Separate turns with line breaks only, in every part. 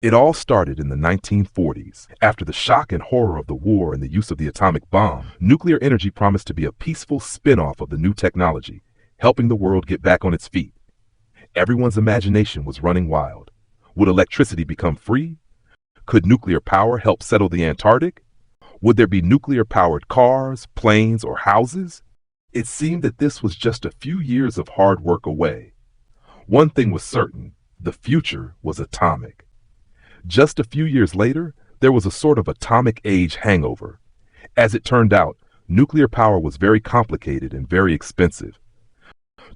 It all started in the 1940s. After the shock and horror of the war and the use of the atomic bomb, nuclear energy promised to be a peaceful spin-off of the new technology, helping the world get back on its feet. Everyone's imagination was running wild. Would electricity become free? Could nuclear power help settle the Antarctic? Would there be nuclear-powered cars, planes, or houses? It seemed that this was just a few years of hard work away. One thing was certain, the future was atomic. Just a few years later, there was a sort of atomic age hangover. As it turned out, nuclear power was very complicated and very expensive.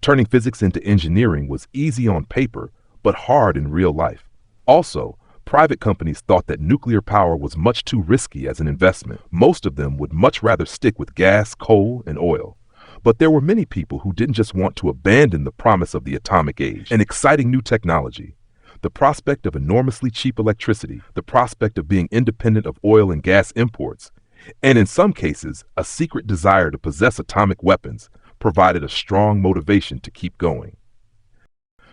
Turning physics into engineering was easy on paper, but hard in real life. Also, private companies thought that nuclear power was much too risky as an investment. Most of them would much rather stick with gas, coal, and oil. But there were many people who didn't just want to abandon the promise of the atomic age, an exciting new technology. The prospect of enormously cheap electricity, the prospect of being independent of oil and gas imports, and in some cases, a secret desire to possess atomic weapons provided a strong motivation to keep going.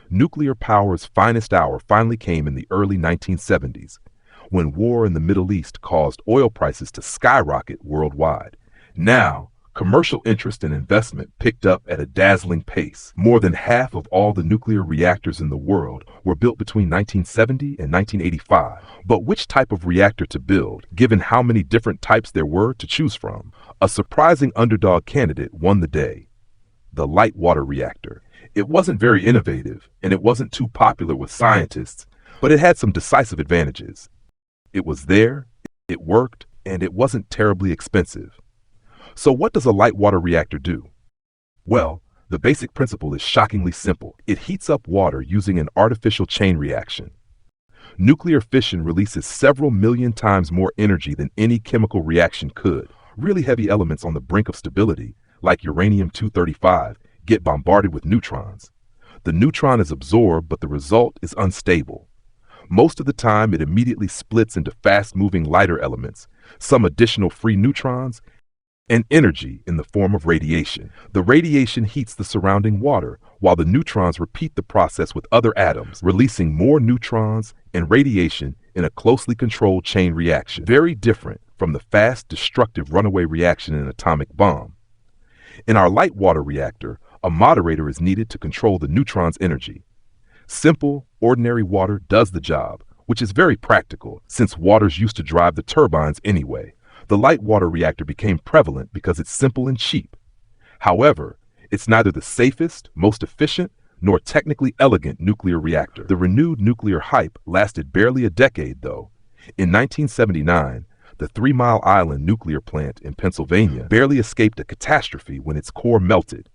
Nuclear power's finest hour finally came in the early 1970s, when war in the Middle East caused oil prices to skyrocket worldwide. Now, commercial interest and investment picked up at a dazzling pace. More than half of all the nuclear reactors in the world were built between 1970 and 1985. But which type of reactor to build, given how many different types there were to choose from? A surprising underdog candidate won the day: the lightwater reactor. It wasn't very innovative, and it wasn't too popular with scientists, but it had some decisive advantages. It was there, it worked, and it wasn't terribly expensive. So what does a lightwater reactor do? Well, the basic principle is shockingly simple. It heats up water using an artificial chain reaction. Nuclear fission releases several million times more energy than any chemical reaction could. Really heavy elements on the brink of stability, like uranium-235, get bombarded with neutrons. The neutron is absorbed, but the result is unstable. Most of the time, it immediately splits into fast-moving lighter elements, some additional free neutrons, and energy in the form of radiation. The radiation heats the surrounding water, while the neutrons repeat the process with other atoms, releasing more neutrons and radiation in a closely controlled chain reaction, very different from the fast, destructive runaway reaction in an atomic bomb. In our lightwater reactor, a moderator is needed to control the neutron's energy. Simple, ordinary water does the job, which is very practical, since water's used to drive the turbines anyway. The lightwater reactor became prevalent because it's simple and cheap. However, it's neither the safest, most efficient, nor technically elegant nuclear reactor. The renewed nuclear hype lasted barely a decade, though. In 1979, the 3 Mile Island nuclear plant in Pennsylvania barely escaped a catastrophe when its core melted.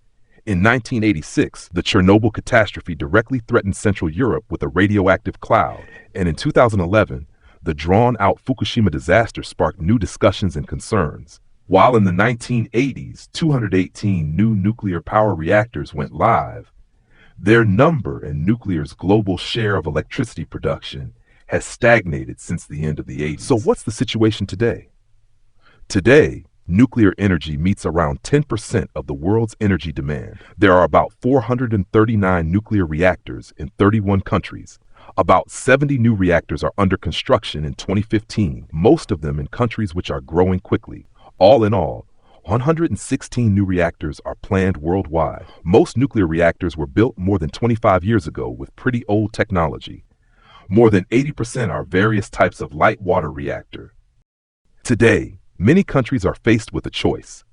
In 1986, the Chernobyl catastrophe directly threatened Central Europe with a radioactive cloud. And in 2011, the drawn-out Fukushima disaster sparked new discussions and concerns. While in the 1980s, 218 new nuclear power reactors went live, their number and nuclear's global share of electricity production has stagnated since the end of the 80s. So what's the situation today? Today, nuclear energy meets around 10% of the world's energy demand. There are about 439 nuclear reactors in 31 countries. About 70 new reactors are under construction in 2015, most of them in countries which are growing quickly. All in all, 116 new reactors are planned worldwide. Most nuclear reactors were built more than 25 years ago with pretty old technology. More than 80% are various types of light water reactor. Today, many countries are faced with a choice: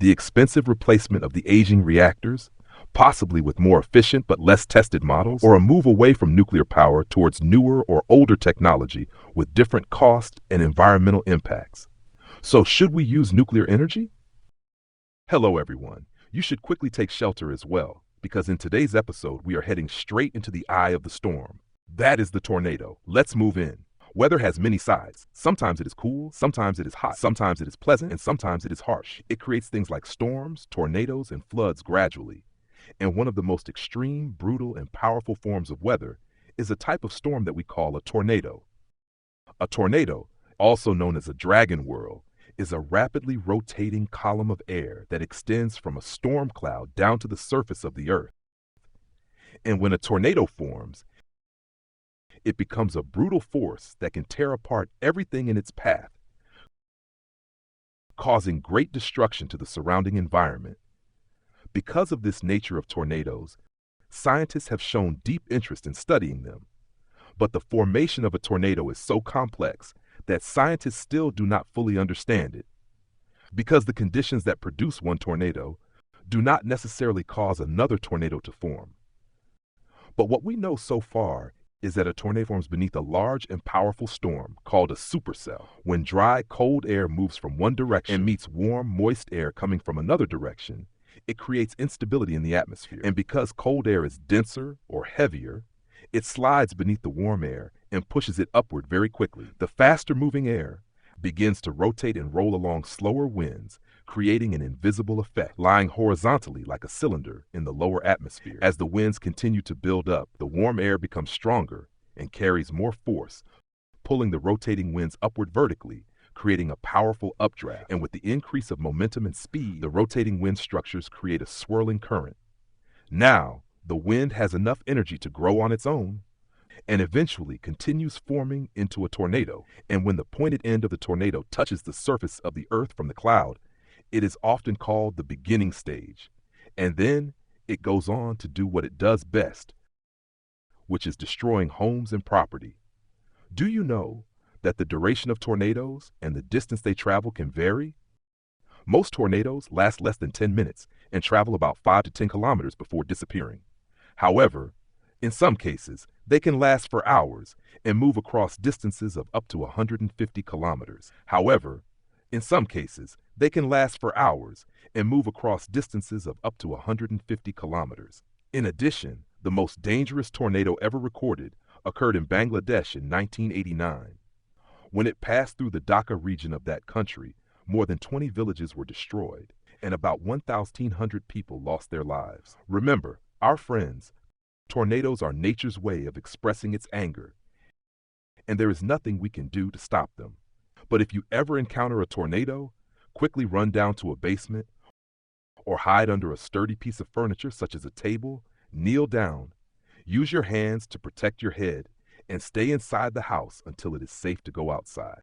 the expensive replacement of the aging reactors, possibly with more efficient but less tested models, or a move away from nuclear power towards newer or older technology with different cost and environmental impacts. So should we use nuclear energy? Hello everyone. You should quickly take shelter as well, because in today's episode we are heading straight into the eye of the storm. That is the tornado. Let's move in. Weather has many sides. Sometimes it is cool, sometimes it is hot, sometimes it is pleasant, and sometimes it is harsh. It creates things like storms, tornadoes, and floods gradually. And one of the most extreme, brutal, and powerful forms of weather is a type of storm that we call a tornado. A tornado, also known as a dragon whirl, is a rapidly rotating column of air that extends from a storm cloud down to the surface of the earth. And when a tornado forms, It becomes a brutal force that can tear apart everything in its path, causing great destruction to the surrounding environment. Because of this nature of tornadoes, scientists have shown deep interest in studying them. But the formation of a tornado is so complex that scientists still do not fully understand it. Because the conditions that produce one tornado do not necessarily cause another tornado to form. But what we know so far is that a tornado forms beneath a large and powerful storm called a supercell. When dry, cold air moves from one direction and meets warm, moist air coming from another direction, it creates instability in the atmosphere. And because cold air is denser or heavier, it slides beneath the warm air and pushes it upward very quickly. The faster moving air begins to rotate and roll along slower winds, creating an invisible effect, lying horizontally like a cylinder in the lower atmosphere. As the winds continue to build up, the warm air becomes stronger and carries more force, pulling the rotating winds upward vertically, creating a powerful updraft. And with the increase of momentum and speed, the rotating wind structures create a swirling current. Now, the wind has enough energy to grow on its own and eventually continues forming into a tornado. And when the pointed end of the tornado touches the surface of the earth from the cloud, it is often called the beginning stage. And then it goes on to do what it does best, which is destroying homes and property. Do you know that the duration of tornadoes and the distance they travel can vary? Most tornadoes last less than 10 minutes and travel about 5 to 10 kilometers before disappearing. However, in some cases, they can last for hours and move across distances of up to 150 kilometers. However, in some cases, they can last for hours and move across distances of up to 150 kilometers. In addition, the most dangerous tornado ever recorded occurred in Bangladesh in 1989. When it passed through the Dhaka region of that country, more than 20 villages were destroyed, and about 1,100 people lost their lives. Remember, our friends, tornadoes are nature's way of expressing its anger, and there is nothing we can do to stop them. But if you ever encounter a tornado, quickly run down to a basement or hide under a sturdy piece of furniture such as a table, kneel down, use your hands to protect your head, and stay inside the house until it is safe to go outside.